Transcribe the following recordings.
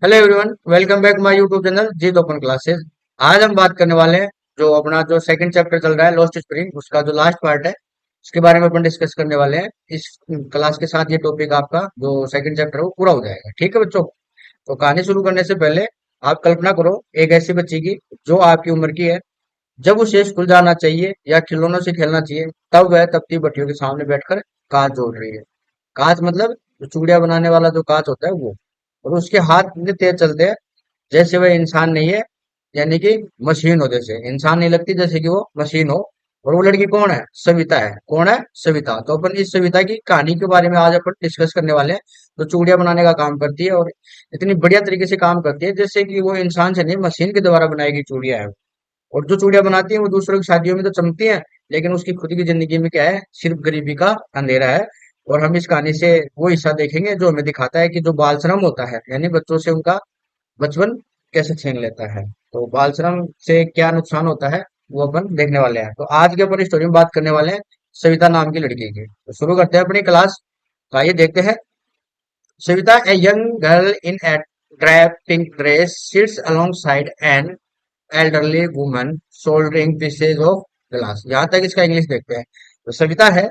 Hello everyone, welcome back my YouTube channel Jeet open classes. आज हम बात करने वाले हैं जो अपना जो सेकंड चैप्टर चल रहा है लॉस्ट स्प्रिंग, उसका जो लास्ट पार्ट है उसके बारे में अपन डिस्कस करने वाले हैं। इस क्लास के साथ ये टॉपिक आपका जो सेकंड चैप्टर है वो पूरा हो जाएगा। ठीक है बच्चों, तो कहानी शुरू करने से पहले आप कल्पना करो एक ऐसी बच्ची की जो आपकी उम्र की है। जब उसे स्कूल जाना चाहिए या खिलौनों से खेलना चाहिए, तब वह तपती भट्टियों के सामने बैठकर कांच जोड़ रही है। कांच मतलब जो चूड़ियां बनाने वाला जो कांच होता है वो। और उसके हाथ इतने तेज चलते हैं जैसे वह इंसान नहीं है, यानी कि मशीन हो। जैसे इंसान नहीं लगती, जैसे कि वो मशीन हो। और वो लड़की कौन है? सविता है। कौन है? सविता। तो अपन इस सविता की कहानी के बारे में आज अपन डिस्कस करने वाले हैं। तो चूड़ियां बनाने का काम करती है और इतनी बढ़िया तरीके से काम करती है जैसे कि वो इंसान से नहीं, मशीन के द्वारा बनाई गई चूड़ियां है। और जो चूड़ियां बनाती है वो दूसरों की शादियों में तो चमकती हैं, लेकिन उसकी खुद की जिंदगी में क्या है? सिर्फ गरीबी का अंधेरा है। और हम इस कहानी से वो हिस्सा देखेंगे जो हमें दिखाता है कि जो बाल श्रम होता है, यानी बच्चों से उनका बचपन कैसे छीन लेता है। तो बाल श्रम से क्या नुकसान होता है वो अपन देखने वाले हैं। तो आज के अपन स्टोरी में बात करने वाले हैं सविता नाम की लड़की की। तो शुरू करते हैं अपनी क्लास। तो आइए देखते हैं। Savita, a young girl in a drab pink dress, sits alongside an elderly woman soldering pieces of glass। यहाँ तक इसका इंग्लिश देखते हैं। तो सविता है,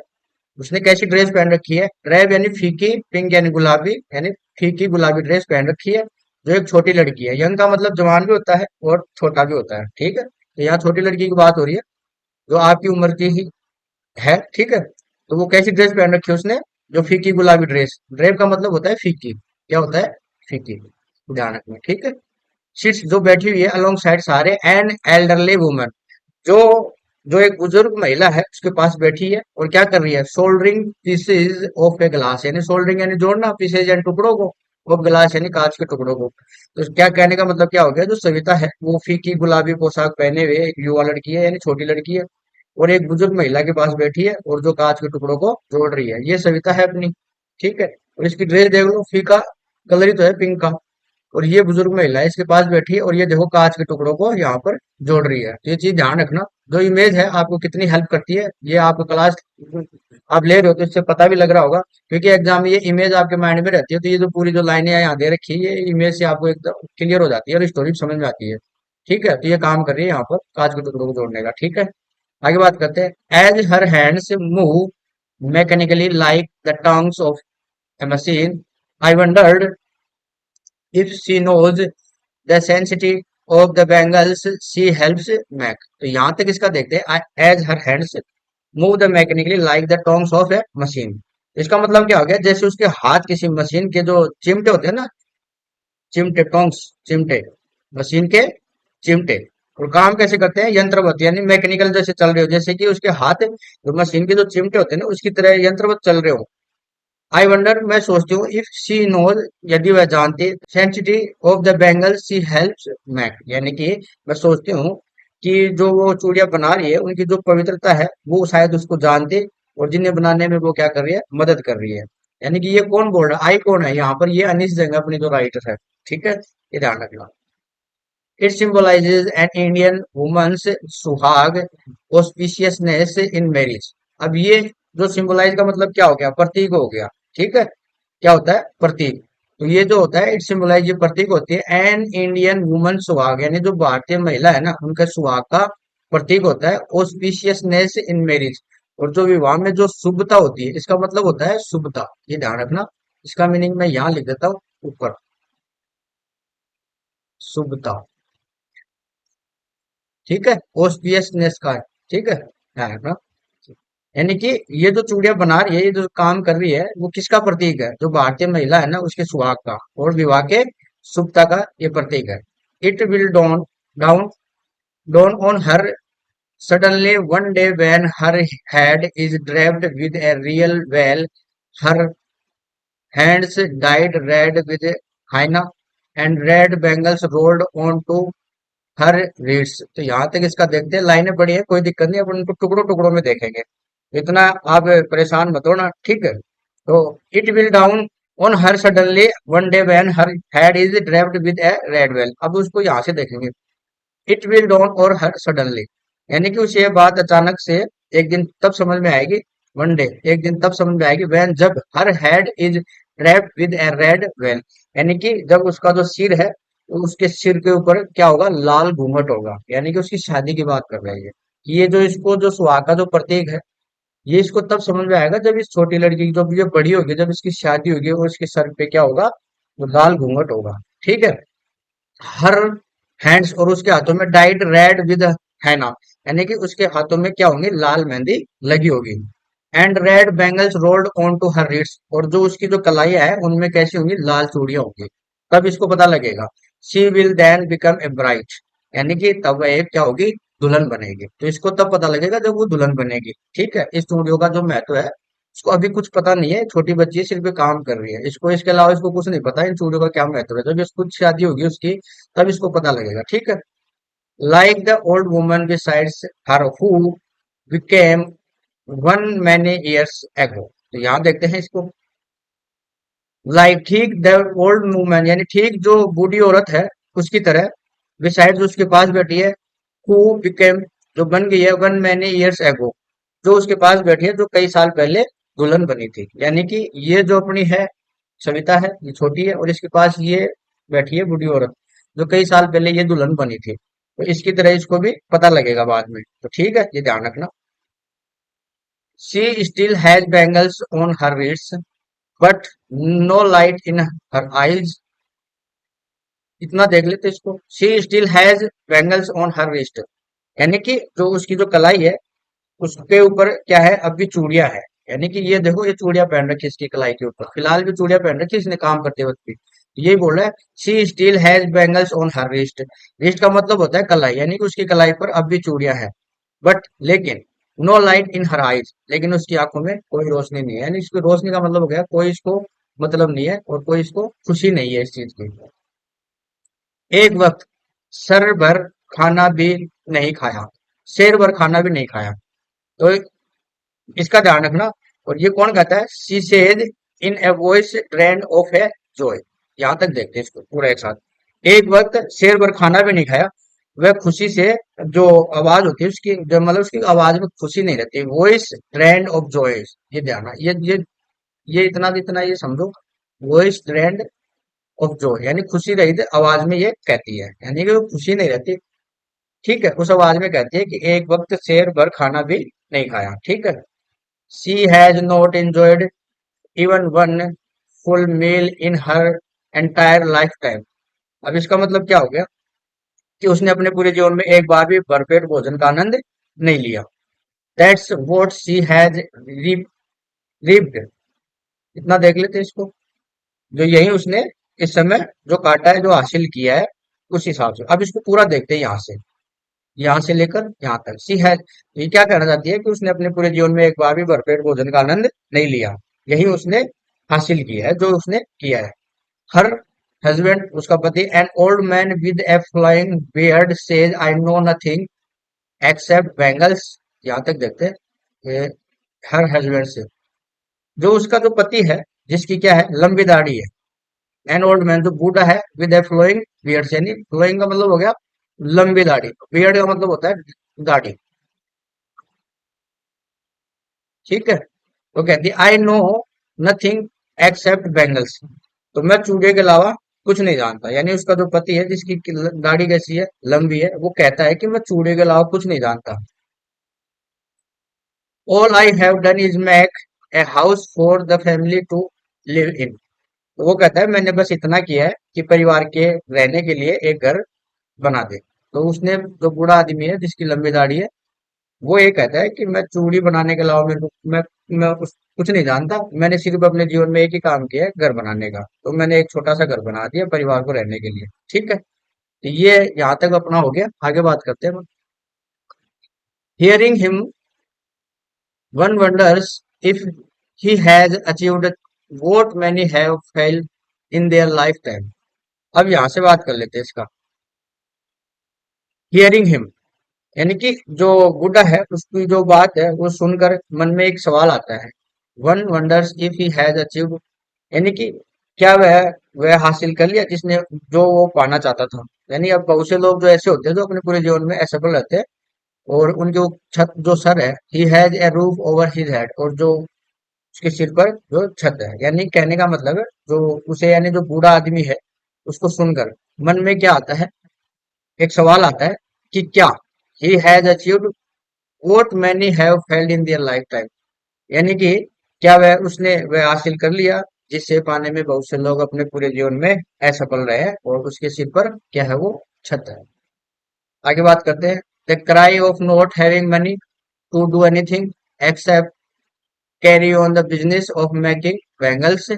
उसने कैसी ड्रेस पहन रखी है? ड्रेब यानी फीकी, पिंक यानी गुलाबी, यानी फीकी गुलाबी ड्रेस पहन रखी है। जो एक छोटी लड़की है। यंग का मतलब जवान भी होता है और छोटा भी होता है। ठीक है, तो यहाँ छोटी लड़की की बात हो रही है जो आपकी उम्र की ही है। ठीक है, तो वो कैसी ड्रेस पहन रखी है उसने? जो फीकी गुलाबी ड्रेस। ड्रेप का मतलब होता है फीकी। क्या होता है? फीकी। ध्यान रखना, ठीक है। शीट्स जो बैठी हुई है अलोंग साइड सारे एन एल्डरली वुमन, जो जो एक बुजुर्ग महिला है उसके पास बैठी है और क्या कर रही है? Soldering pieces of a glass, यानी सोल्डरिंग यानी जोड़ना, पीसेज यानी टुकड़ों को, ऑफ ग्लास यानी कांच के टुकड़ों को। तो क्या कहने का मतलब क्या हो गया? जो सविता है वो फीकी गुलाबी पोशाक पहने हुए एक युवा लड़की है, यानी छोटी लड़की है। और एक बुजुर्ग महिला के पास बैठी है और जो कांच के टुकड़ों को जोड़ रही है, ये सविता है अपनी। ठीक है, और इसकी ड्रेस देख लो, फीका कलर ही तो है, पिंक का। और ये बुजुर्ग महिला है इसके पास बैठी है और ये देखो कांच के टुकड़ों को यहाँ पर जोड़ रही है। तो ये चीज ध्यान रखना, जो इमेज है आपको कितनी हेल्प करती है। ये आपको क्लास आप ले रहे हो तो इससे पता भी लग रहा होगा, क्योंकि एग्जाम में ये इमेज आपके माइंड में रहती है। तो ये जो पूरी जो लाइनें यहाँ दे रखी है, ये इमेज से आपको एकदम क्लियर हो जाती है और स्टोरी समझ में आती है। ठीक है, तो ये काम कर रही है यहाँ पर कांच के टुकड़ों को जोड़ने का। ठीक है, आगे बात करते हैं। As her hands move mechanically like the tongs of a machine, I wondered if she knows the sensitivity of the bangles she helps make। तो यहाँ तक इसका देखते हैं। As her hands move the mechanically like the tongs of a machine. इसका मतलब क्या हो गया? जैसे उसके हाथ किसी मशीन के जो चिमटे होते हैं ना, चिमटे, टोंग्स, चिमटे, मशीन के चिमटे। और काम कैसे करते हैं? यंत्रवत यानी मैकेनिकल, जैसे चल रहे हो, जैसे कि उसके हाथ जो मशीन के जो चिमटे होते हैं ना उसकी तरह यंत्रवत चल रहे हो। आई वंडर, मैं सोचती हूँ, इफ शी नोज, यदि वह जानती, sensitive of the bangle she helps make, यानी कि मैं सोचती हूँ कि जो वो चूड़ियां बना रही है उनकी जो पवित्रता है वो शायद उसको जानती, और जिन्हें बनाने में वो क्या कर रही है? मदद कर रही है। यानी कि ये कौन बोल रहा है? आई कौन है यहाँ पर? ये अनिश जंग अपनी जो राइटर है। ठीक है, ये ध्यान रखना। It symbolises an Indian woman's suhag, auspiciousness in marriage. अब ये जो सिंबलाइज का मतलब क्या हो गया? प्रतीक हो गया। ठीक है, क्या होता है? प्रतीक। तो ये जो होता है इट सिंबलाइज, ये प्रतीक होती है एन इंडियन वुमन सुहाग, यानी जो भारतीय महिला है ना उनका सुहाग का प्रतीक होता है ऑस्पिशियसनेस इन मैरिज। और जो विवाह में जो शुभता होती है, इसका मतलब होता है शुभता। ये ध्यान रखना, इसका मीनिंग मैं यहाँ लिख देता हूँ ऊपर, शुभता। ठीक है, ऑस्पिशियसनेस का है। ठीक है, ध्यान रखना। यानी कि ये जो चूड़ियां बना रही है, ये जो काम कर रही है, वो किसका प्रतीक है? जो भारतीय महिला है ना उसके सुहाग का और विवाह के शुभता का ये प्रतीक है। It will dawn dawn on her suddenly one day when her head is draped with a real veil, her hands dyed red with hyena and red bangles rolled on to her reeds. तो यहाँ तक इसका देखते हैं, लाइनें पड़ी है, कोई दिक्कत नहीं, अपन उनको टुकड़ों टुकड़ों में देखेंगे। इतना आप परेशान मत होना। ठीक है, तो it will down on her suddenly one day when her head is draped with A red well. अब उसको यहाँ से देखेंगे। इट विल डाउन और हर सडनली, यानी कि उसे ये बात अचानक से एक दिन तब समझ में आएगी। वन डे, एक दिन तब समझ में आएगी। व्हेन, जब हर head is wrapped with A red well, यानी कि जब उसका जो सिर है तो उसके सिर के ऊपर क्या होगा, लाल घूंघट होगा, यानी कि उसकी शादी की बात कर रही है। ये जो इसको जो सुहाग का जो प्रतीक है, ये इसको तब समझ में आएगा जब इस छोटी लड़की की जब ये बड़ी होगी, जब इसकी शादी होगी और इसके सर पे क्या होगा, वो लाल घूंघट होगा। ठीक है। हर हैंड्स, और उसके हाथों में डाइड रेड विद हैना, यानी कि उसके हाथों में क्या होंगे, लाल मेहंदी लगी होगी। And red bangles rolled on to her wrists, और जो उसकी जो कलाइयां है उनमें कैसी होंगी, लाल चूड़ियां होंगी। तब इसको पता लगेगा। She will then become a bride, यानी कि तब वह एक क्या होगी, दुल्हन बनेगी। तो इसको तब पता लगेगा जब वो दुल्हन बनेगी। ठीक है। इस चूड़ियों का जो महत्व है, इसको अभी कुछ पता नहीं है, छोटी बच्ची है, सिर्फ ये काम कर रही है, इसको इसके अलावा इसको कुछ नहीं पता इन चूड़ियों का क्या महत्व है। जब इसको शादी होगी उसकी, तब इसको पता लगेगा। ठीक है। Like the old woman besides her who became one many years ago, तो यहाँ देखते हैं इसको। लाइक, ठीक द ओल्ड वुमन, यानी ठीक जो बूढ़ी औरत है उसकी तरह, बिसाइड्स उसके पास बैठी है, हु बिकेम जो बन गई है, वन मैनी ईयर्स एगो जो उसके पास बैठी है, जो कई साल पहले दुल्हन बनी थी। यानी कि ये जो अपनी है सविता है, ये छोटी है, और इसके पास ये बैठी है बूढ़ी औरत, जो कई साल पहले ये दुल्हन बनी थी। तो इसकी तरह इसको भी पता लगेगा बाद में। तो ठीक है, ये ध्यान रखना। She still has bangles on her wrists but no light in her eyes, इतना देख लेते इसको। She still has bangles on her wrist, यानी कि जो उसकी जो कलाई है उसके ऊपर क्या है, अब भी चूड़ियां है। यानी कि ये देखो, ये चूड़ियां पहन रखी है इसकी कलाई के ऊपर, फिलहाल भी चूड़ियां पहन रखी है इसने काम करते वक्त भी। यही बोल रहा है, she still has bangles on her wrist. Wrist का मतलब होता है कलाई, यानी कि उसकी कलाई पर अब भी चूड़ियां हैं। बट लेकिन no light in her eyes, लेकिन उसकी आंखों में कोई रोशनी नहीं है। यानी इसकी रोशनी का मतलब हो गया, कोई इसको मतलब नहीं है और कोई इसको खुशी नहीं है इस चीज की। एक वक्त सर भर खाना भी नहीं खाया, शेर भर खाना भी नहीं खाया। तो इसका ध्यान रखना। और ये कौन कहता है, she said in a voice drain of a joy. यहां तक देखते हैं इसको पूरा एक साथ। एक वक्त शेर भर खाना भी नहीं खाया, वह खुशी से, जो आवाज होती है उसकी, जो मतलब उसकी आवाज में खुशी नहीं रहती, वॉइस ट्रेंड ऑफ जॉय। ये ध्यान, ये इतना इतना ये समझो, वॉइस ट्रेंड ऑफ जॉय, यानी खुशी रही थी आवाज में, ये कहती है, यानी कि वो खुशी नहीं रहती। ठीक है, उस आवाज में कहती है कि एक वक्त शेर भर खाना भी नहीं खाया। ठीक है। She has not enjoyed even one full meal in her entire lifetime। अब इसका मतलब क्या हो गया, कि उसने अपने पूरे जीवन में एक बार भी भरपेट भोजन का आनंद नहीं लिया। That's what she has ripped, इतना देख लेते हैं इसको। जो यही उसने इस समय जो काटा है, जो हासिल किया है, उस हिसाब से। अब इसको पूरा देखते हैं यहाँ से लेकर यहाँ तक। सी है, ये क्या कहना चाहती है, कि उसने अपने पूरे जीवन में एक बार भी भरपेट भोजन का आनंद नहीं लिया। यही उसने हासिल किया है, जो उसने किया है। हर हस्बैंड, उसका पति, an old man with A flying beard says I know nothing accept bangles. यहाँ तक देखते हैं। ये हर हस्बैंड से, जो उसका जो पति है, जिसकी क्या है, लंबी दाढ़ी है। एन ओल्ड मैन, जो बूढ़ा है, विद ए फ्लोइंग बियर्ड, यानी फ्लोइंग का मतलब हो गया लंबी दाढ़ी, बियर्ड का मतलब होता है दाढ़ी। ठीक है। तो कहती है I know nothing accept bangles, तो मैं चूड़े के अलावा कुछ नहीं जानता। यानी उसका जो पति है, जिसकी दाढ़ी कैसी है, लंबी है, वो कहता है कि मैं चूड़े के अलावा कुछ नहीं जानता। All I have done is make a house for the family to live in. तो वो कहता है, मैंने बस इतना किया है कि परिवार के रहने के लिए एक घर बना दे। तो उसने, जो बूढ़ा आदमी है जिसकी लंबी दाढ़ी है, वो ये कहता है कि मैं चूड़ी बनाने के अलावा मेरे को कुछ नहीं जानता। मैंने सिर्फ अपने जीवन में एक ही काम किया है, घर बनाने का। तो मैंने एक छोटा सा घर बना दिया परिवार को रहने के लिए। ठीक है। तो ये यहाँ तक अपना हो गया, आगे बात करते हैं। Hearing him one wonders if he has achieved what many have failed in their lifetime। अब यहाँ से बात कर लेते हैं इसका। हियरिंग हिम, यानी कि जो बुढ़ा है उसकी जो बात है वो सुनकर मन में एक सवाल आता है। One wonders if he has achieved, यानी कि क्या वह हासिल कर लिया जिसने, जो वो पाना चाहता था। यानी अब बहुत से लोग जो ऐसे होते हैं, जो अपने पूरे जीवन में असफल रहते हैं, और उनके छत जो सर है, he has a roof over his head, और जो उसके सिर पर जो छत है, यानी कहने का मतलब है जो उसे यानी जो बूढ़ा आदमी है उसको सुनकर मन में क्या आता है, एक सवाल आता है कि क्या he has achieved what many have failed in their life time, यानी कि क्या वह हासिल कर लिया जिसे पाने में बहुत से लोग अपने पूरे जीवन में असफल रहे हैं, और उसके सिर पर क्या है, वो छत है। आगे बात करते हैं। The cry of not having money to do anything except carry on the business of making bangles,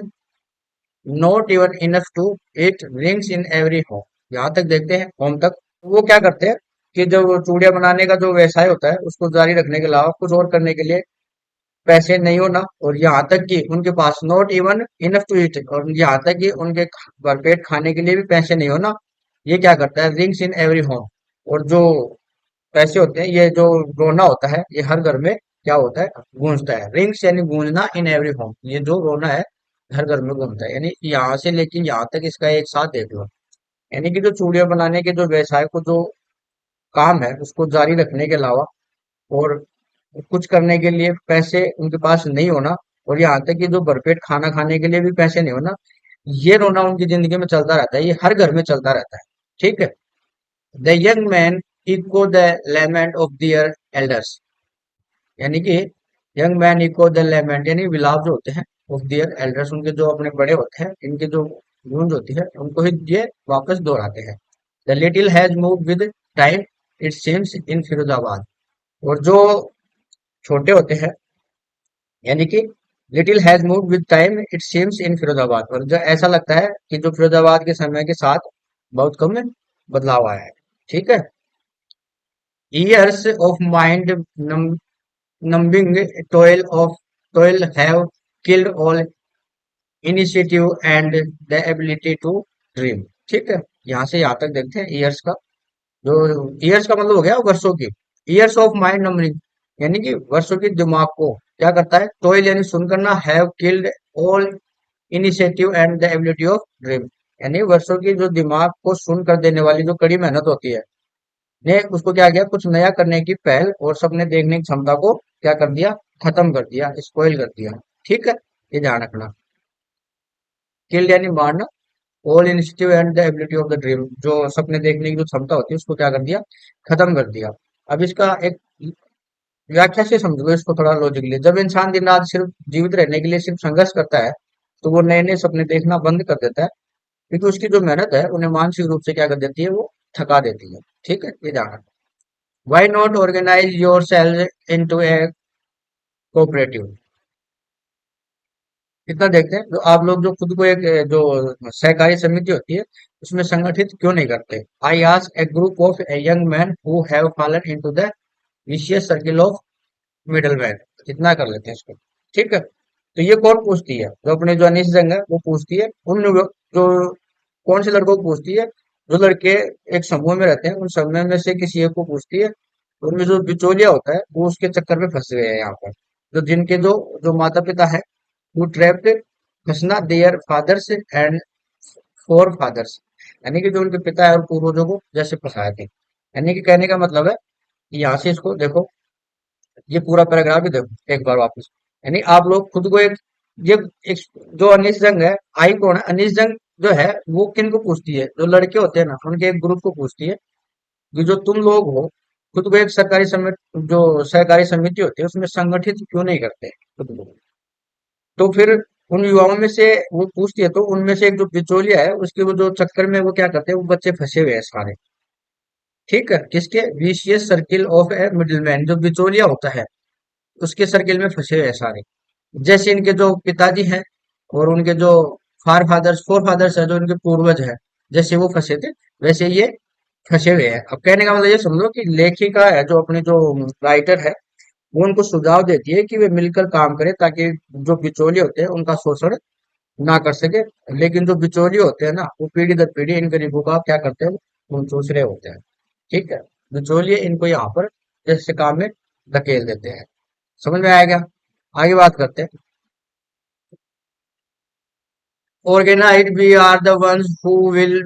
not even enough to eat rings in every home. यहाँ तक देखते हैं होम तक। वो क्या करते हैं कि जो वो चूड़ियां बनाने का जो व्यवसाय होता है उसको जारी रखने के अलावा कुछ और करने के लिए पैसे नहीं होना, और यहाँ तक कि उनके पास not even enough to eat, और यहाँ तक कि उनके भरपेट खाने के लिए भी पैसे नहीं होना, ये क्या करता है, रिंग्स इन एवरी होम। और जो पैसे होते हैं, ये जो रोना होता है, ये हर घर में क्या होता है, गूंजता है। रिंग्स यानी गूंजना, इन एवरी होम, ये जो रोना है हर घर में गूंजता है, यानी यहाँ से लेके यहाँ तक इसका एक साथ देख लो। यानी कि जो चूड़ियां बनाने के जो व्यवसाय को जो काम है उसको जारी रखने के अलावा और कुछ करने के लिए पैसे उनके पास नहीं होना, और यहाँ तक कि जो भरपेट खाना खाने के लिए भी पैसे नहीं होना, ये रोना उनकी जिंदगी में चलता रहता है, ये हर घर में चलता रहता है। ठीक है। The young man echo the lament of their elders, यानी कि young man echo the lament यानी विलाप जो होते हैं ऑफ दियर एल्डर्स, उनके जो अपने बड़े होते हैं इनके जो गूंज होती है उनको ही ये वापस दोहराते हैं। The little has move with time it seems in Firozabad, और जो छोटे होते हैं, यानी कि little has move with time it seems in Firozabad, और जो ऐसा लगता है कि जो फिरोजाबाद के समय के साथ बहुत कम बदलाव आया है। ठीक है। Years of mind numbing toil have killed all initiative and the ability to dream। ठीक है। यहाँ से यहाँ तक देखते हैं ईयर्स का। जो ईयर्स का मतलब हो गया वर्षों की। ईयर्स ऑफ माइंड नंबरिंग, यानी कि वर्षों की दिमाग को क्या करता है, टोइल यानी सुन करना, have killed all initiative and the ability of dream, यानी वर्षों की जो दिमाग को सुन कर देने वाली जो कड़ी मेहनत होती है, ने उसको क्या किया, कुछ नया करने की पहल और सपने देखने की क्षमता को क्या कर दिया, खत्म कर दिया, स्पॉइल कर दिया। ठीक है। ये ध्यान रखना। किल्ड यानी मारना, all institute and the ability of the dream, जो सपने देखने की जो क्षमता होती है उसको क्या कर दिया, खत्म कर दिया। अब इसका एक व्याख्या से समझो इसको थोड़ा लॉजिकली। जब इंसान दिन रात सिर्फ जीवित रहने के लिए सिर्फ संघर्ष करता है तो वो नए नए सपने देखना बंद कर देता है, क्योंकि उसकी जो मेहनत है उन्हें मानसिक रूप से क्या कर देती है, वो थका देती है। ठीक है। ये ध्यान रखना। Why not organise yourself into a cooperative. इतना देखते हैं, जो आप लोग जो खुद को एक जो सहकारी समिति होती है उसमें संगठित क्यों नहीं करते। I ask A group of a young man who have fallen into the vicious circle of middle man. इतना कर लेते हैं इसको। ठीक है। तो ये कौन पूछती है, जो अपने जो अनिश जंग है वो पूछती है जो कौन से लड़कों को पूछती है, जो लड़के एक समूह में रहते हैं उन समूह में से किसी एक को पूछती है। उनमें जो बिचौलिया होता है वो उसके चक्कर में फंस गए हैं यहाँ पर, जो जिनके जो जो माता पिता है who trapped Hasna their fathers and forefathers, यानी कि जो उनके पिता है और पूर्वजों को जैसे फंसाए थे। यानी कि कहने का मतलब है कि यहाँ से इसको देखो, ये पूरा पैराग्राफ ही देखो एक बार वापस। यानी आप लोग खुद को ये एक जो अनिश जंग है, आई कौन है, अनिश जंग जो है वो किन को पूछती है, जो लड़के होते हैं ना उनके एक ग्रुप को पूछती है कि जो तुम लोग हो खुद को एक सरकारी समिति जो सहकारी समिति होती है उसमें संगठित क्यों नहीं करते खुद को। तो फिर उन युवाओं में से वो पूछती है, तो उनमें से एक जो बिचौलिया है उसके वो जो चक्कर में वो क्या करते हैं, वो बच्चे फंसे हुए हैं सारे। ठीक है। किसके, vicious circle of A middleman, जो बिचौलिया होता है उसके सर्किल में फंसे हुए हैं सारे। जैसे इनके जो पिताजी हैं और उनके जो फोर फादर्स है, जो इनके पूर्वज है, जैसे वो फंसे थे वैसे ये फंसे हुए हैं। अब कहने का मतलब ये समझ लो कि लेखिका है जो अपने जो राइटर है वो उनको सुझाव देती है कि वे मिलकर काम करें ताकि जो बिचौलिए होते हैं उनका शोषण ना कर सके। लेकिन जो बिचौलिए होते हैं ना वो पीढ़ी दर पीढ़ी इन गरीबों का क्या करते हैं, वो चूस रहे होते हैं। ठीक है। बिचौलिए इनको यहाँ पर जैसे काम में धकेल देते हैं। समझ में आएगा। आगे बात करते हैं। Organized, we are the ones who will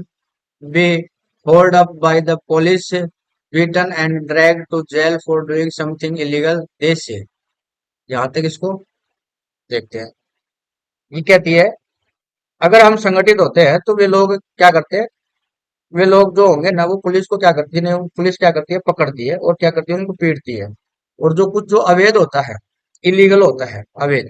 be hauled up by the police, beaten and dragged to jail for doing something illegal, they say। यहाँ तक इसको देखते हैं। ये कहती है, अगर हम संगठित होते हैं तो वे लोग क्या करते हैं, वे लोग जो होंगे ना वो पुलिस को क्या करती है, पुलिस क्या करती है, पकड़ती है और क्या करती है, उनको पीटती है। और जो कुछ जो अवैध होता है, इलीगल होता है, अवैध,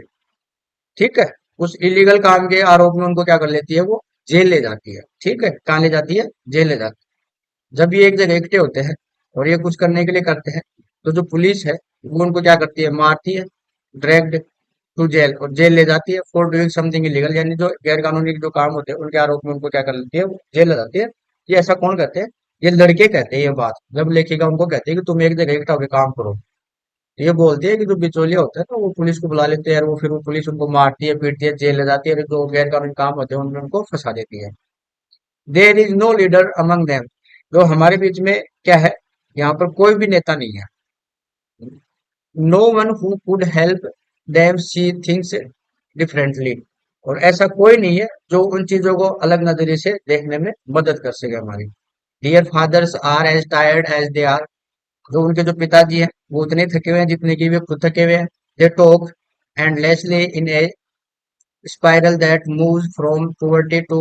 ठीक है, उस इलीगल काम के आरोप में उनको क्या कर लेती है, वो जेल ले जाती है। ठीक है, कहाँ ले जाती है, जेल ले जाती है। जब ये एक जगह इकट्ठे होते हैं और ये कुछ करने के लिए करते हैं, तो जो पुलिस है वो उनको क्या करती है, मारती है, ड्रैग्ड टू जेल, और जेल ले जाती है फॉर डूइंग समथिंग इलीगल, यानी जो गैर कानूनी जो काम होते हैं उनके आरोप में उनको क्या कर लेती है, वो जेल ले जाती है। ये ऐसा कौन कहते हैं, ये लड़के कहते हैं ये बात, जब लेखिका उनको कहती है कि तुम एक जगह इकट्ठा होकर काम करो। तो ये बोलती है कि जो बिचौलिया होता है ना वो पुलिस को बुला लेते हैं, और वो फिर वो पुलिस उनको मारती है, पीटती है, जेल ले जाती है, और जो गैर कानूनी काम होते हैं उनमें उनको फंसा देती है। There is no leader among them, जो हमारे बीच में क्या है, यहाँ पर कोई भी नेता नहीं है। No one who could help them see things differently, और ऐसा कोई नहीं है जो उन चीजों को अलग नजरिए से देखने में मदद कर सके हमारी। Dear fathers are as tired as they are, जो उनके जो पिताजी हैं वो उतने थके हुए हैं जितने कि वे खुद थके हुए हैं। They talk endlessly in A spiral that moves from poverty to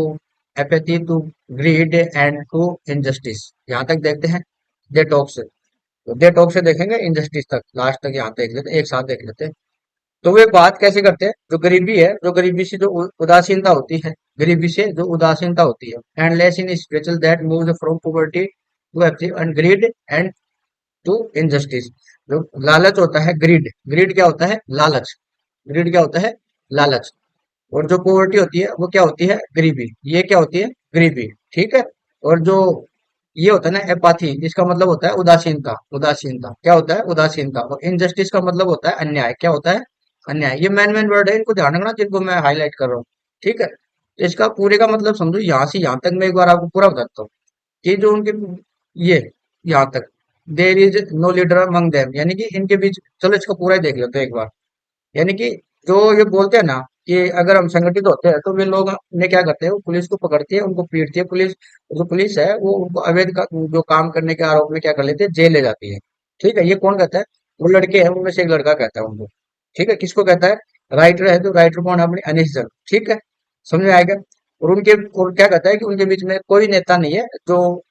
apathy to greed and to injustice। यहाँ तक देखते हैं दे टॉक से, तो दे टॉक से देखेंगे इंजस्टिस तक, लास्ट तक यहाँ देख लेते हैं, एक साथ देख लेते हैं। तो वे बात कैसे करते हैं, जो गरीबी है, जो गरीबी से जो उदासीनता होती है, गरीबी से जो उदासीनता होती है, endless in spiritual that moves from poverty to apathy and greed and to injustice. जो लालच होता है, ग्रीड, ग्रीड क्या होता है, लालच, ग्रीड क्या होता है, लालच। और जो पोवर्टी होती है वो क्या होती है, गरीबी, ये क्या होती है, गरीबी। ठीक है, और जो ये होता है ना एपाथी, जिसका मतलब होता है उदासीनता, उदासीनता क्या होता है, उदासीनता। और इनजस्टिस का मतलब होता है अन्याय, क्या होता है, अन्याय। ये मेन मेन वर्ड है, इनको ध्यान रखना जिनको मैं हाईलाइट कर रहा हूँ। ठीक है, तो इसका पूरे का मतलब समझो, यहाँ से यहाँ तक मैं एक बार आपको पूरा बताता हूँ कि जो उनके ये यहाँ तक, there is no leader among them, यानी कि इनके बीच, चलो इसका पूरा ही देख लेते हैं एक बार। यानी कि जो ये बोलते हैं ना कि अगर हम संगठित होते हैं तो वे लोग ने क्या करते हैं, वो पुलिस को पकड़ती है, उनको पीटती है पुलिस। जो पुलिस है वो उनको अवैध का जो काम करने के आरोप में क्या कर लेते हैं, जेल ले जाती है। ठीक है, ये कौन कहता है, वो लड़के हैं उनमें से एक लड़का कहता है उनको। ठीक है, किसको कहता है, राइटर है, तो राइटर कौन है, अपने अनिश जैन। ठीक है, समझ में आएगा। और उनके, और क्या कहता है कि उनके बीच में कोई नेता नहीं है जो,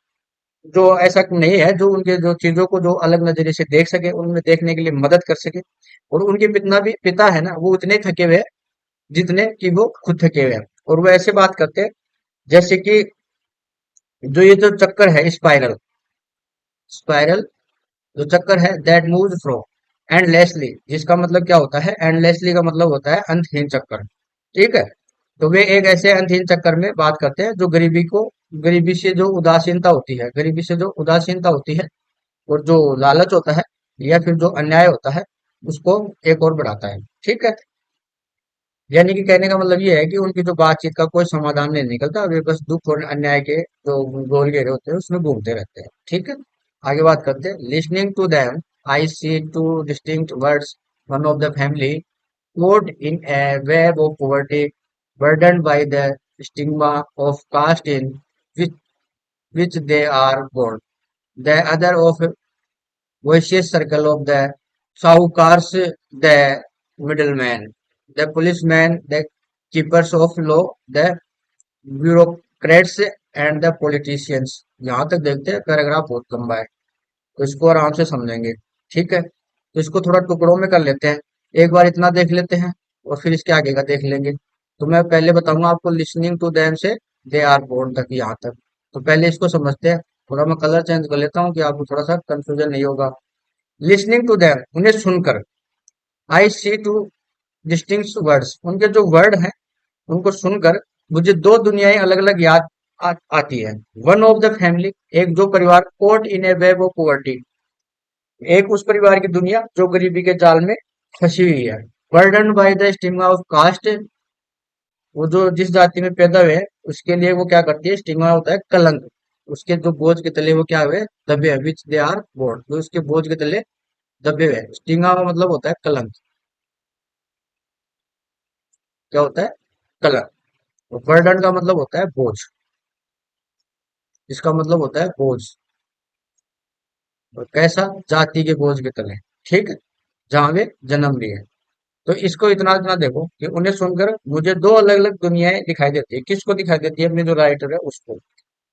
जो ऐसा नहीं है जो उनके जो चीजों को जो अलग नजरिए से देख सके, उनमें देखने के लिए मदद कर सके। और उनके पिता भी, पिता है ना, वो उतने थके हुए हैं जितने कि वो खुद थके हुए हैं। और वो ऐसे बात करते हैं जैसे कि जो ये जो चक्कर है, स्पाइरल, स्पाइरल जो चक्कर है, दैट मूव फ्रॉम एंडलेसली, जिसका मतलब क्या होता है, एंडलेसली का मतलब होता है अंतहीन चक्कर। ठीक है, तो वे एक ऐसे अंतहीन चक्कर में बात करते हैं जो गरीबी को, गरीबी से जो उदासीनता होती है, गरीबी से जो उदासीनता होती है, और जो लालच होता है, या फिर जो अन्याय होता है, उसको एक और बढ़ाता है। ठीक है, यानी कि कहने का मतलब ये है कि उनकी जो बातचीत का कोई समाधान नहीं निकलता, वे बस दुख और अन्याय के जो गोल घेरे होते हैं उसमें घूमते रहते हैं। ठीक है, आगे बात करते हैं। Listening to them I see two distinct words, one of the family caught in a web of poverty, burdened by the stigma of caste in which, which they are born. The other of vicious circle of the Sahukars, the middleman, the policeman, the keepers of law, the bureaucrats and the politicians। यहाँ तक देखते हैं, paragraph बहुत लंबा है, तो इसको आराम से समझेंगे। ठीक है, तो इसको थोड़ा टुकड़ों में कर लेते हैं, एक बार इतना देख लेते हैं और फिर इसके आगे का देख लेंगे। तो मैं पहले बताऊंगा आपको लिसनिंग टू देम से दे आर बोर्न तक, यहाँ तक। तो पहले इसको समझते हैं, थोड़ा मैं कलर चेंज कर लेता हूँ कि आपको थोड़ा सा कंफ्यूजन नहीं होगा। लिसनिंग टू देम, उन्हें सुनकर, आई सी टू डिस्टिंक्ट वर्ड्स, उनके जो वर्ड हैं उनको सुनकर मुझे दो दुनियाएं अलग अलग याद आती है। वन ऑफ द फैमिली, एक जो परिवार, caught in a web of poverty, एक उस परिवार की दुनिया जो गरीबी के जाल में फंसी हुई है। Burden by the stigma of caste, वो जो जिस जाति में पैदा हुए हैं उसके लिए वो क्या करती है, स्टिग्मा होता है कलंक, उसके जो बोझ के तले वो क्या हुए, दबे हैं, विच दे आर बोर्ड, जो उसके बोझ के तले दबे हुए हैं। स्टिग्मा का मतलब होता है कलंक, क्या होता है, कलंक। और बर्डन का मतलब होता है बोझ, इसका मतलब होता है बोझ। और कैसा, जाति के बोझ के तले। ठीक है, जहां वे जन्म लिए। तो इसको इतना इतना देखो कि उन्हें सुनकर मुझे दो अलग अलग दुनियाएं दिखाई देती है। किसको दिखाई देती है? अपने जो राइटर है उसको।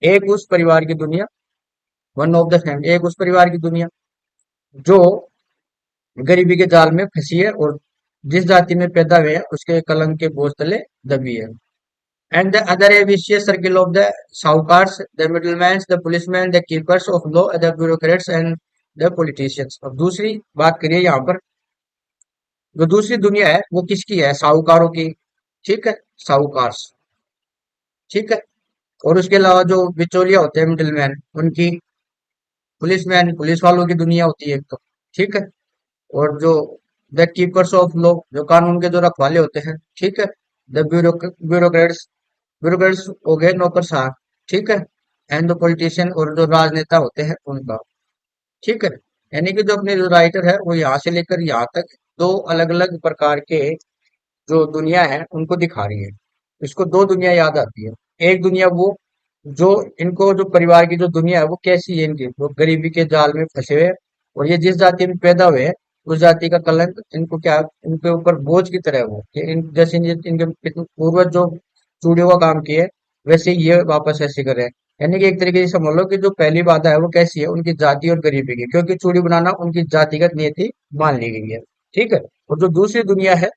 एक उस परिवार की दुनिया, वन ऑफ द फैमिली, एक उस परिवार की दुनिया जो गरीबी के जाल में फंसी है और जिस जाति में पैदा हुए हैं उसके कलंक के बोझ तले दबी है। And the other a vicious circle of the sahukars, the middlemen, the policemen, the keepers of law, the bureaucrats and the politicians। अब दूसरी बात करिए यहाँ पर, जो दूसरी दुनिया है वो किसकी है? साहूकारों की। ठीक है, साहूकार्स। ठीक है, और उसके अलावा जो बिचौलिया होते हैं, मिडिलमैन, उनकी। पुलिसमैन, पुलिस वालों की दुनिया होती है एक तो। ठीक है, और जो द कीपर्स ऑफ लॉ, जो कानून के जो रखवाले होते हैं। ठीक है, द ब्यूरोक्रेट्स, ब्यूरोक्रेट्स हो गए नौकरशाह। ठीक है, एंड द पॉलिटिशियन, और जो राजनेता होते हैं उनका। ठीक है, यानी कि जो अपने जो राइटर है वो यहाँ से लेकर यहाँ तक दो अलग अलग प्रकार के जो दुनिया है उनको दिखा रही है। इसको दो दुनिया याद आती है। एक दुनिया वो जो इनको जो परिवार की जो दुनिया है वो कैसी है, इनकी वो गरीबी के जाल में फंसे हुए हैं, और ये जिस जाति में पैदा हुए हैं उस जाति का कलंक इनको क्या, इनके ऊपर बोझ की तरह है वो कि जैसे इनके पूर्वज जो चूड़ियों का काम किए वैसे ही ये वापस ऐसे करे। यानी कि एक तरीके से समझ लो कि जो पहली बाधा है वो कैसी है, उनकी जाति और गरीबी की, क्योंकि चूड़ी बनाना उनकी जातिगत नियति मान ली गई है। ठीक है, और जो दूसरी दुनिया है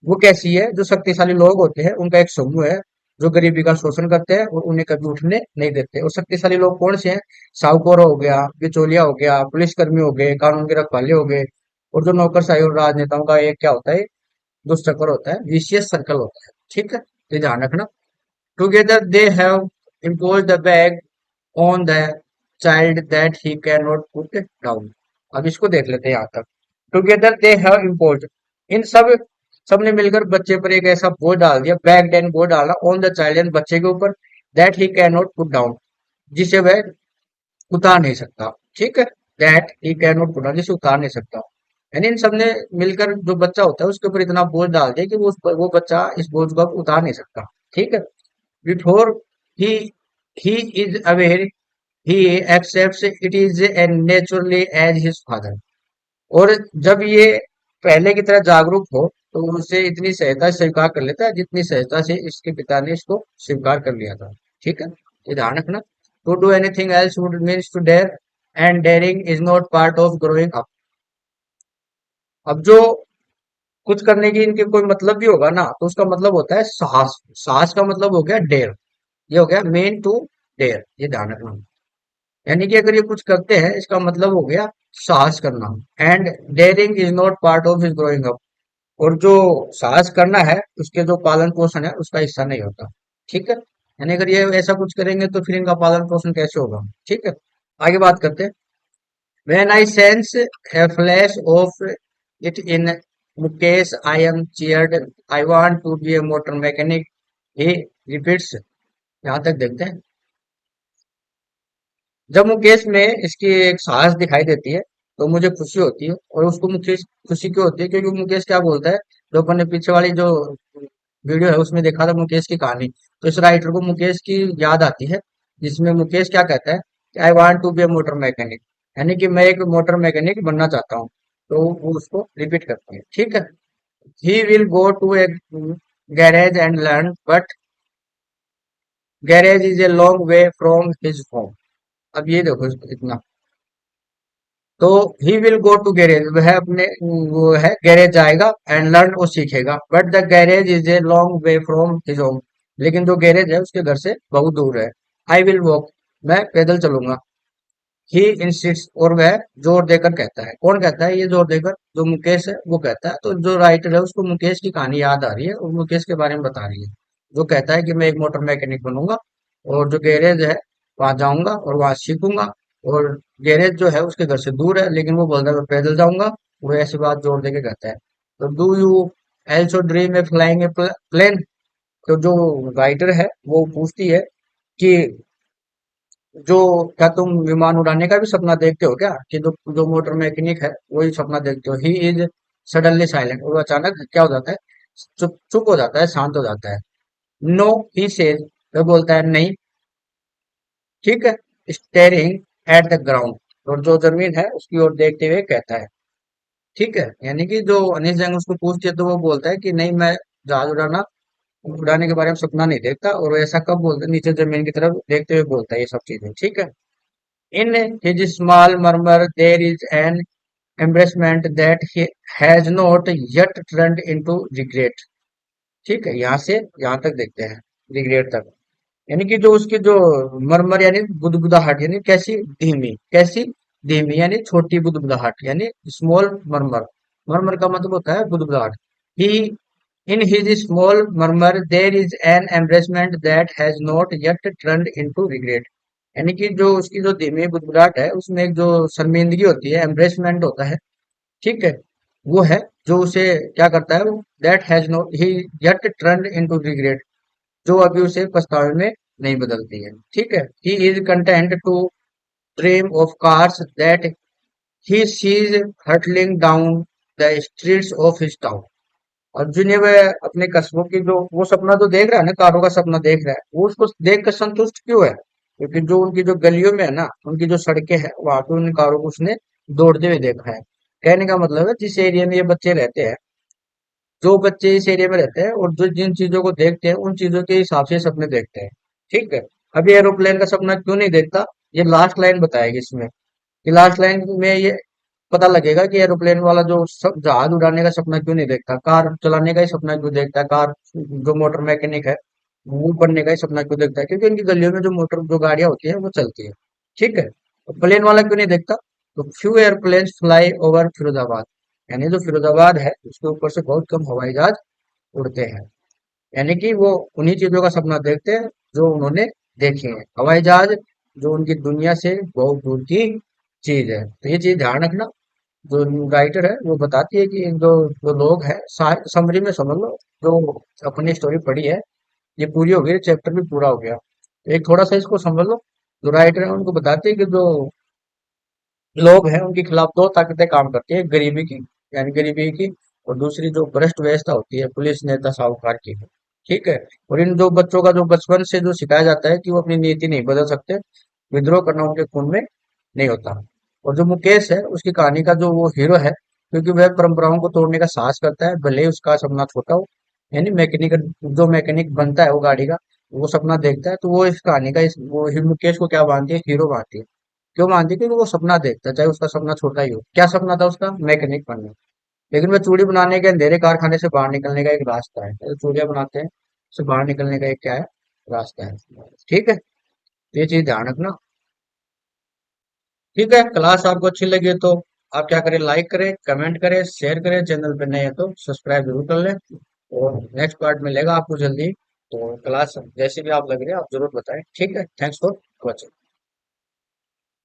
वो कैसी है? जो शक्तिशाली लोग होते हैं उनका एक समूह है जो गरीबी का शोषण करते हैं और उन्हें कभी उठने नहीं देते। और शक्तिशाली लोग कौन से हैं? साहूकार हो गया, बिचौलिया हो गया, पुलिसकर्मी हो गए, कानून के रखवाले हो गए, और जो नौकरशाही और राजनेताओं का एक क्या होता है? दुष्चक्र होता है, विशियस सर्कल होता है। ठीक है, ये ध्यान रखना। Together they have impose the bag on the child that he can not put down. अब इसको देख लेते हैं यहाँ तक। टुगेदर दे हैव इम्पोज, इन सब सबने मिलकर बच्चे पर एक ऐसा बोझ डाल दिया, बैग एंड बोझ डाला ऑन द चाइल्ड, एंड बच्चे के ऊपर, that he can not put down, जिसे वह उतार नहीं सकता। ठीक है, that he can not put down, जिसे उतार नहीं सकता। यानी इन सबने मिलकर जो बच्चा होता है उसके ऊपर इतना बोझ डाल दिया कि वो बच्चा इस बोझ को अब उतार नहीं सकता। ठीक है, before he he is aware, he accepts it is as naturally as his father। और जब ये पहले की तरह जागरूक हो तो उसे इतनी सहजता से स्वीकार कर लेता है जितनी सहजता से इसके पिता ने इसको स्वीकार कर लिया था। ठीक है, ये ध्यान रखना। To do anything else would means to dare, and daring is not part of growing up. अब जो कुछ करने की इनके कोई मतलब भी होगा ना तो उसका मतलब होता है साहस। साहस का मतलब हो गया डेयर, ये हो गया मेन टू डेयर, ये ध्यान रखना। यानी कि अगर ये कुछ करते हैं इसका मतलब हो गया साहस करना। And daring is not part of his growing up, और जो साहस करना है उसके जो पालन पोषण है उसका हिस्सा नहीं होता। ठीक है, यानी अगर ये ऐसा कुछ करेंगे तो फिर इनका पालन पोषण कैसे होगा? ठीक है, आगे बात करते हैं। When I sense a flash of it in Mukesh, I am cheered. I want to be a motor mechanic, he repeats। यहाँ तक देखते हैं। जब मुकेश में इसकी एक साहस दिखाई देती है तो मुझे खुशी होती है। और उसको मुकेश खुशी क्यों होती है? क्योंकि मुकेश क्या बोलता है, जो अपन ने पीछे वाली जो वीडियो है उसमें देखा था मुकेश की कहानी, तो इस राइटर को मुकेश की याद आती है, जिसमें मुकेश क्या कहता है कि I want to be a motor mechanic, यानी कि मैं एक मोटर मैकेनिक बनना चाहता हूँ। तो वो उसको रिपीट करती है। ठीक है, he will go to a garage and learn, but garage is a long way from his home. अब ये देखो इतना, तो he will go to garage, वह अपने वो है गैरेज जाएगा, एंड लर्न वो सीखेगा, but the garage is a long way from his home, लेकिन जो गैरेज है उसके घर से बहुत दूर है। आई विल वॉक, मैं पैदल चलूंगा। ही इंसिस्ट, और वह जोर देकर कहता है। कौन कहता है? ये जोर देकर जो मुकेश है वो कहता है। तो जो राइटर है उसको मुकेश की कहानी याद आ रही है और मुकेश के बारे में बता रही है, जो कहता है कि मैं एक मोटर मैकेनिक बनूंगा और जो गैरेज है वहां जाऊंगा और वहां सीखूंगा। और गैरेज जो है उसके घर से दूर है, लेकिन वो बोलता है मैं पैदल जाऊंगा। वो ऐसी बात जोर देके कहता है। तो do you also dream a flying a plane? तो जो राइटर है वो पूछती है कि जो क्या तुम विमान उड़ाने का भी सपना देखते हो क्या? कि जो जो मोटर मैकेनिक है वही सपना देखते हो। ही इज सडनली साइलेंट, वो अचानक क्या हो जाता है? चुप चुप हो जाता है, शांत हो जाता है। नो, ही सेज, वो बोलता है नहीं। ठीक है, स्टेरिंग एट द ग्राउंड, और जो जमीन है उसकी ओर देखते हुए कहता है। ठीक है, यानी कि जो अनिल जैन उसको पूछती है तो वो बोलता है कि नहीं, मैं जहाज उड़ाने के बारे में सपना नहीं देखता। और वो ऐसा कब बोलता है, नीचे जमीन की तरफ देखते हुए बोलता है ये सब चीजें। ठीक है। In his small murmur there is an embarrassment that he has not yet turned into regret। ठीक है, यहाँ से यहाँ तक देखते हैं, रिग्रेट तक। यानी कि जो उसकी जो मरमर यानी बुदबुदाहट, यानी कैसी धीमी, कैसी धीमी यानी छोटी बुदबुदाहट, यानी स्मॉल मरमर। मरमर का मतलब होता है बुदबुदाहट। He in his small murmur there is an embarrassment that has not yet turned into regret। यानी कि जो उसकी जो धीमी बुदबुदाहट है उसमें एक जो शर्मिंदगी होती है, एम्ब्रेसमेंट होता है। ठीक है, वो है जो उसे क्या करता है, that has not he yet turned into regret, जो अभी उसे पछतावे में नहीं बदलती है। ठीक है। He is content to dream of cars that he sees hurtling down the streets of his town. और जिन्हें वह अपने कस्बों की जो वो सपना जो देख रहा है ना, कारों का सपना देख रहा है, वो उसको देख कर संतुष्ट क्यों है? क्योंकि जो उनकी जो गलियों में है ना, उनकी जो सड़कें हैं, वहां पे उन कारों को उसने दौड़ते हुए देखा है। कहने का मतलब है जिस एरिया में ये बच्चे रहते हैं, जो बच्चे इस एरिया में रहते हैं और जो जिन चीजों को देखते हैं उन चीजों के हिसाब से सपने देखते हैं। ठीक है। अभी एरोप्लेन का सपना क्यों नहीं देखता, ये लास्ट लाइन बताएगी इसमें। कि लास्ट लाइन में ये पता लगेगा कि एरोप्लेन वाला जो सब जहाज उड़ाने का सपना क्यों नहीं देखता, कार चलाने का ही सपना क्यों देखता है, कार जो मोटर मैकेनिक है वो बनने का ही सपना क्यों देखता है, क्योंकि उनकी गलियों में जो मोटर जो गाड़ियां होती है वो चलती है। ठीक है। तो प्लेन वाला क्यों नहीं देखता? तो few airplane fly over Firozabad, यानी जो फिरोजाबाद है उसके ऊपर से बहुत कम हवाई जहाज उड़ते हैं। यानी कि वो उन्हीं चीजों का सपना देखते हैं जो उन्होंने देखे हैं। हवाई जहाज जो उनकी दुनिया से बहुत दूर की चीज है। तो ये चीज ध्यान रखना। जो राइटर है वो बताती है कि जो जो लोग हैं, समरी में समझ लो, जो अपनी स्टोरी पढ़ी है ये पूरी हो गई, चैप्टर भी पूरा हो गया। तो एक थोड़ा सा इसको समझ लो। जो राइटर है उनको बताती है कि जो लोग हैं उनके खिलाफ दो ताकतें काम करती है, गरीबी की यानी गरीबी की, और दूसरी जो भ्रष्ट व्यवस्था होती है, पुलिस नेता साहूकार की। ठीक है। और इन जो बच्चों का जो बचपन से जो सिखाया जाता है कि वो अपनी नीति नहीं बदल सकते, विद्रोह करना उनके खून में नहीं होता। और जो मुकेश है उसकी कहानी का जो वो हीरो है, क्योंकि वह परंपराओं को तोड़ने का साहस करता है, भले ही उसका सपना छोटा हो। यानी मैकेनिक, जो मैकेनिक बनता है वो गाड़ी का, वो सपना देखता है। तो वो इस कहानी का मुकेश को क्या मानती है, हीरो मानती है। क्यों मानती है? क्योंकि वो सपना देखता है, चाहे उसका सपना छोटा ही हो। क्या सपना था उसका? मैकेनिक बनना। लेकिन वह चूड़ी बनाने के अंधेरे कारखाने से बाहर निकलने का एक रास्ता है, तो चूड़ियां बनाते हैं, उससे बाहर निकलने का एक क्या है, रास्ता है। ठीक है। तो ये चीज ध्यान रखना। ठीक है, क्लास आपको अच्छी लगी है तो आप क्या करें, लाइक करें, कमेंट करें, शेयर करें। चैनल पे नए हैं तो सब्सक्राइब जरूर कर लें। और नेक्स्ट पार्ट मिलेगा आपको जल्दी। तो क्लास जैसे भी आप लग रहे हैं आप जरूर बताएं। ठीक है, थैंक्स फॉर वॉचिंग।